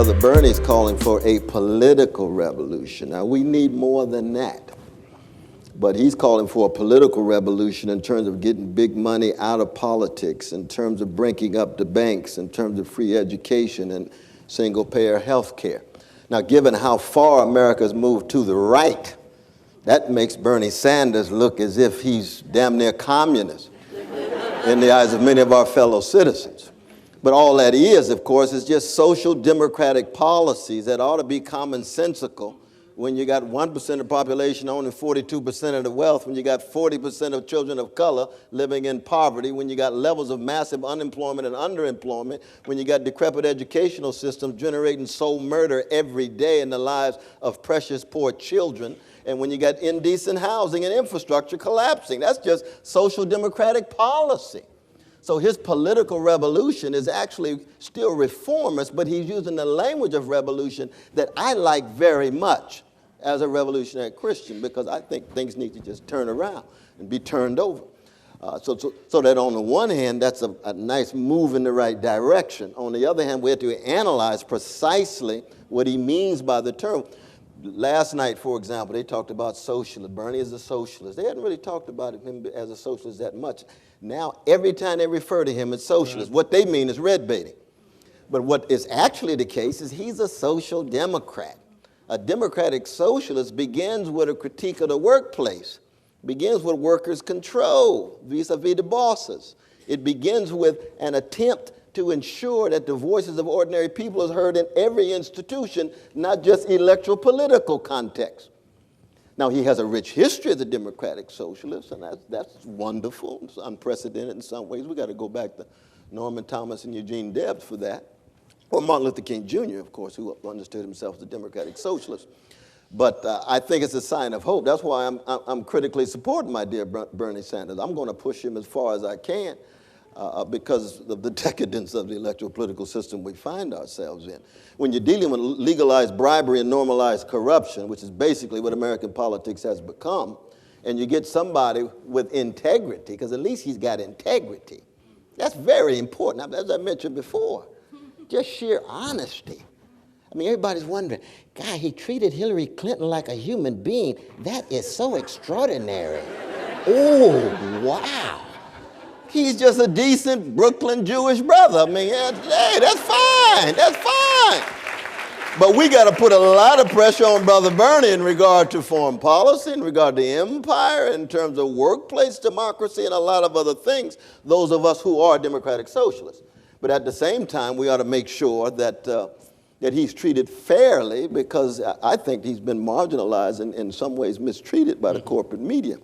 Brother Bernie's calling for a political revolution. Now, we need more than that. But he's calling for a political revolution in terms of getting big money out of politics, in terms of breaking up the banks, in terms of free education and single-payer health care. Now, given how far America's moved to the right, that makes Bernie Sanders look as if he's damn near communist in the eyes of many of our fellow citizens. But all that is, of course, is just social democratic policies that ought to be commonsensical when you got 1% of the population owning 42% of the wealth, when you got 40% of children of color living in poverty, when you got levels of massive unemployment and underemployment, when you got decrepit educational systems generating soul murder every day in the lives of precious poor children, and when you got indecent housing and infrastructure collapsing. That's just social democratic policy. So his political revolution is actually still reformist, but he's using the language of revolution that I like very much as a revolutionary Christian, because I think things need to just turn around and be turned over. So that on the one hand, that's a nice move in the right direction. On the other hand, we have to analyze precisely what he means by the term. Last night, for example, they talked about socialist. Bernie is a socialist. They hadn't really talked about him as a socialist that much. Now, every time they refer to him as socialist, what they mean is red baiting. But what is actually the case is he's a social democrat. A democratic socialist begins with a critique of the workplace, begins with workers' control vis-a-vis the bosses. It begins with an attempt to ensure that the voices of ordinary people is heard in every institution, not just electoral political context. Now, he has a rich history as a democratic socialist, and that's wonderful. It's unprecedented in some ways. We got to go back to Norman Thomas and Eugene Debs for that. Or Martin Luther King Jr., of course, who understood himself as a democratic socialist. But I think it's a sign of hope. That's why I'm critically supporting my dear Bernie Sanders. I'm going to push him as far as I can because of the decadence of the electoral political system we find ourselves in. When you're dealing with legalized bribery and normalized corruption, which is basically what American politics has become, and you get somebody with integrity, because at least he's got integrity. That's very important, as I mentioned before. Just sheer honesty. I mean, everybody's wondering, God, he treated Hillary Clinton like a human being. That is so extraordinary. Oh, wow. He's just a decent Brooklyn Jewish brother. I mean, hey, that's fine. That's fine. But we got to put a lot of pressure on Brother Bernie in regard to foreign policy, in regard to empire, in terms of workplace democracy, and a lot of other things, those of us who are democratic socialists. But at the same time, we ought to make sure that that he's treated fairly, because I think he's been marginalized and in some ways mistreated by the corporate media.